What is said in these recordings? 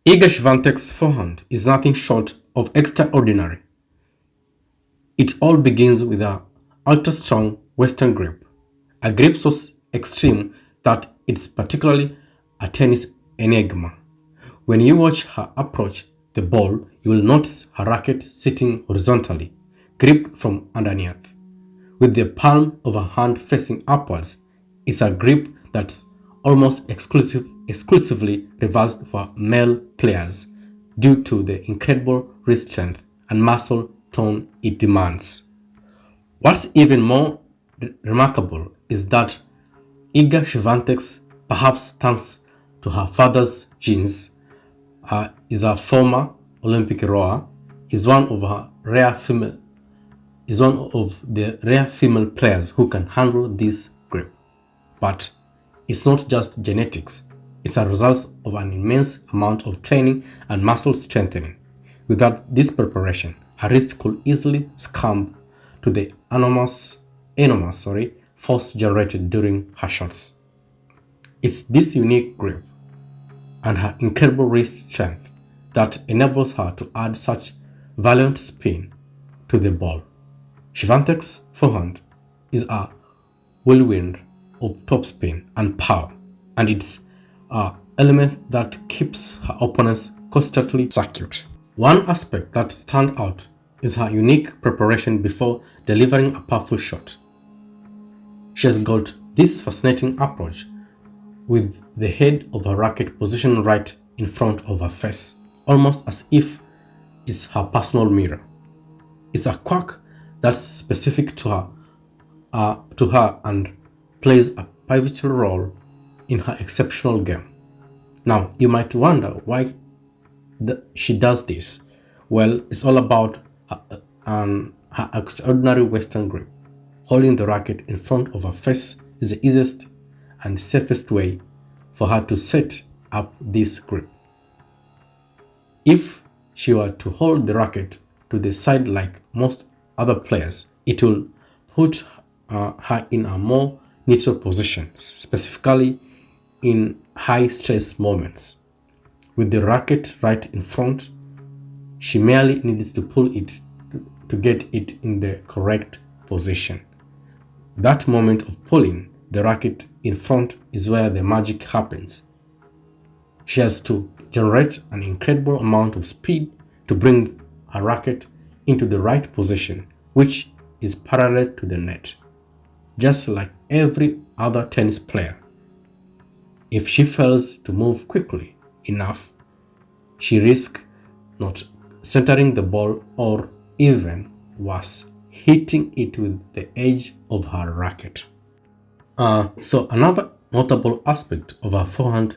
Iga Swiatek's forehand is nothing short of extraordinary. It all begins with a ultra-strong Western grip, a grip so extreme that it's particularly a tennis enigma. When you watch her approach the ball, you will notice her racket sitting horizontally, gripped from underneath. With the palm of her hand facing upwards, it's a grip that's almost exclusively reserved for male players due to the incredible wrist strength and muscle tone it demands. What's even more remarkable is that Iga Swiatek, perhaps thanks to her father's genes, is a former Olympic rower, is one of the rare female players who can handle this grip. But it's not just genetics, it's a result of an immense amount of training and muscle strengthening. Without this preparation, her wrist could easily succumb to the enormous force generated during her shots. It's this unique grip and her incredible wrist strength that enables her to add such violent spin to the ball. Swiatek's forehand is a whirlwind of topspin and power, and it's an element that keeps her opponents constantly circuit. One aspect that stands out is her unique preparation before delivering a powerful shot. She has got this fascinating approach with the head of her racket positioned right in front of her face, almost as if it's her personal mirror. It's a quirk that's specific to her and plays a pivotal role in her exceptional game. Now, you might wonder why she does this. Well, it's all about her extraordinary Western grip. Holding the racket in front of her face is the easiest and safest way for her to set up this grip. If she were to hold the racket to the side like most other players, it will put her in a more neutral position, specifically in high stress moments. With the racket right in front, she merely needs to pull it to get it in the correct position. That moment of pulling the racket in front is where the magic happens. She has to generate an incredible amount of speed to bring her racket into the right position, which is parallel to the net. Just like every other tennis player, if she fails to move quickly enough, she risks not centering the ball or even worse, hitting it with the edge of her racket. So another notable aspect of her forehand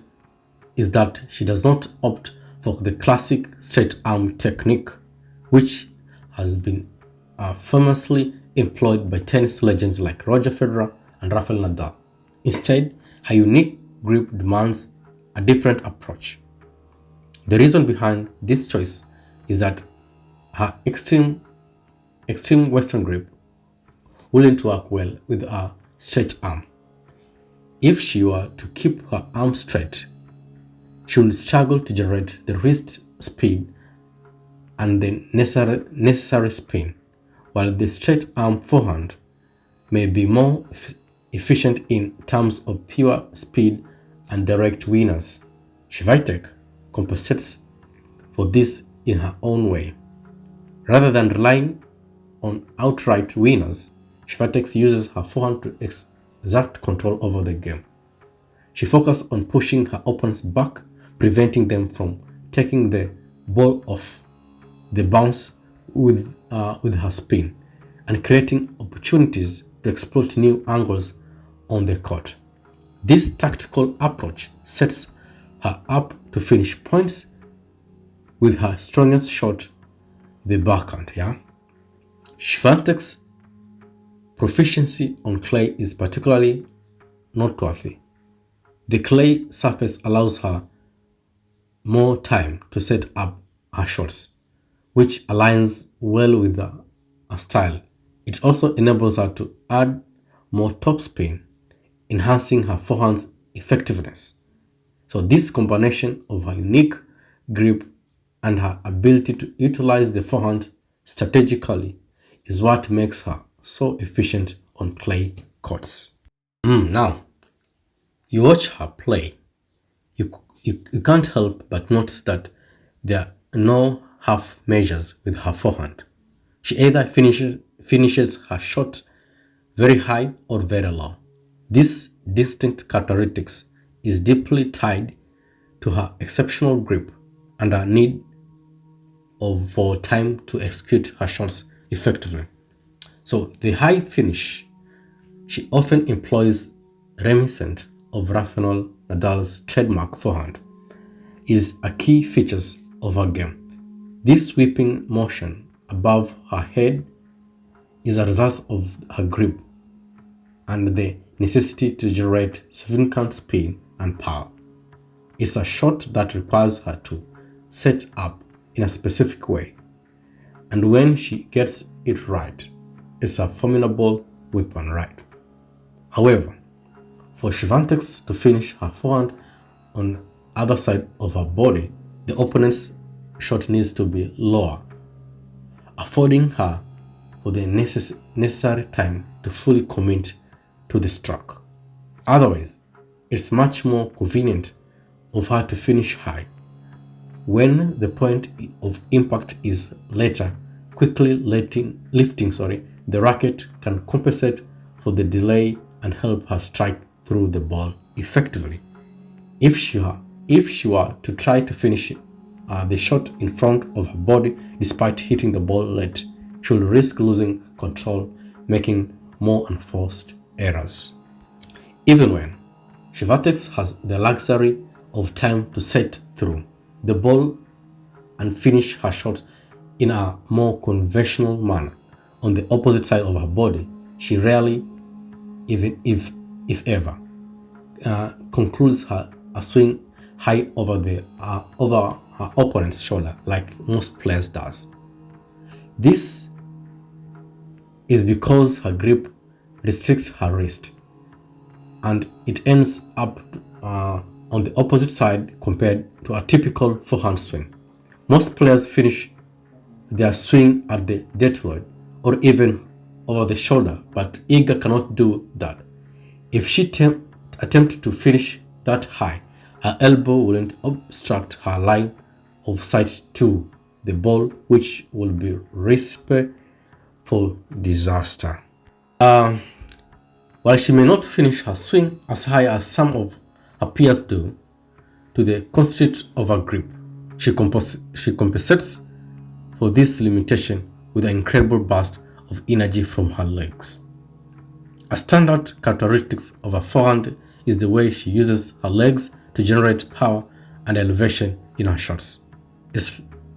is that she does not opt for the classic straight arm technique, which has been famously employed by tennis legends like Roger Federer and Rafael Nadal. Instead, her unique grip demands a different approach. The reason behind this choice is that her extreme Western grip wouldn't work well with a straight arm. If she were to keep her arm straight, she would struggle to generate the wrist speed and the necessary spin, while the straight arm forehand may be more efficient in terms of pure speed and direct winners. Swiatek compensates for this in her own way. Rather than relying on outright winners, Swiatek uses her forehand to exert control over the game. She focuses on pushing her opponents back, preventing them from taking the ball off the bounce with her spin, and creating opportunities to exploit new angles on the court. This tactical approach sets her up to finish points with her strongest shot, the backhand. Swiatek's proficiency on clay is particularly noteworthy. The clay surface allows her more time to set up her shots, which aligns well with her style. It also enables her to add more topspin, enhancing her forehand's effectiveness. So this combination of her unique grip, and her ability to utilize the forehand strategically is what makes her so efficient on clay courts. Now, you watch her play. You can't help but notice that there are no half measures with her forehand. She either finishes her shot very high or very low. This distinct characteristics is deeply tied to her exceptional grip and her need for time to execute her shots effectively. So the high finish she often employs, reminiscent of Rafael Nadal's trademark forehand, is a key feature of her game. This sweeping motion above her head is a result of her grip and the necessity to generate significant speed and power. It's a shot that requires her to set up in a specific way, and when she gets it right, it's a formidable weapon, right? However, for Swiatek to finish her forehand on the other side of her body, the opponent's shot needs to be lower, affording her for the necessary time to fully commit to the stroke. Otherwise, it's much more convenient of her to finish high. When the point of impact is later, quickly lifting the racket can compensate for the delay and help her strike through the ball effectively. If she were to try to finish the shot in front of her body despite hitting the ball late, she will risk losing control, making more unforced errors. Even when Swiatek has the luxury of time to set through the ball and finish her shot in a more conventional manner on the opposite side of her body, she rarely, even if ever, concludes a swing high over her opponent's shoulder like most players does. This is because her grip restricts her wrist, and it ends up on the opposite side compared to a typical forehand swing. Most players finish their swing at the deltoid or even over the shoulder, but Iga cannot do that. If she attempts to finish that high, her elbow will obstruct her line of sight to the ball, which will be recipe for disaster. While she may not finish her swing as high as some of her peers do, to the constraint of her grip, she compensates for this limitation with an incredible burst of energy from her legs. A standard characteristic of her forehand is the way she uses her legs to generate power and elevation in her shots.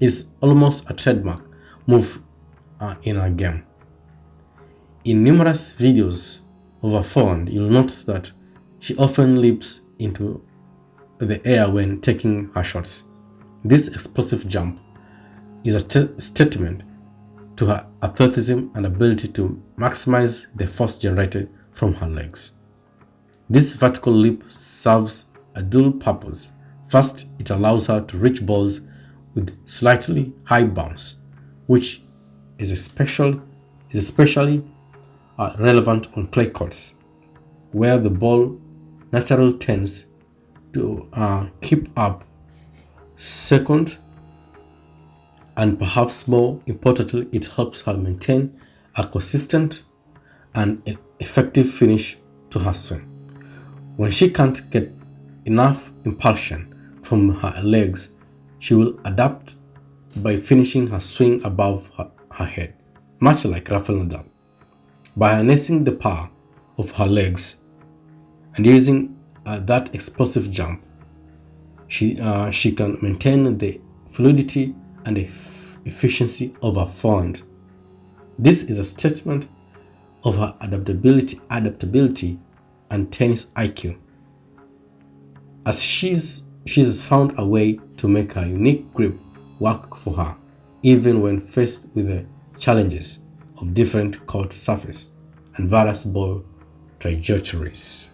It's almost a trademark move in her game. In numerous videos of her forehand, you'll notice that she often leaps into the air when taking her shots. This explosive jump is a statement to her athleticism and ability to maximize the force generated from her legs. This vertical leap serves a dual purpose. First, it allows her to reach balls with slightly high bounce, which is especially relevant on clay courts, where the ball naturally tends to keep up. Second, and perhaps more importantly, it helps her maintain a consistent and effective finish to her swing. When she can't get enough impulsion from her legs, she will adapt by finishing her swing above her head, much like Rafael Nadal. By harnessing the power of her legs and using that explosive jump, she can maintain the fluidity and efficiency of her forehand. This is a statement of her adaptability and tennis IQ, as she's found a way to make her unique grip work for her, even when faced with the challenges of different court surface and various ball trajectories.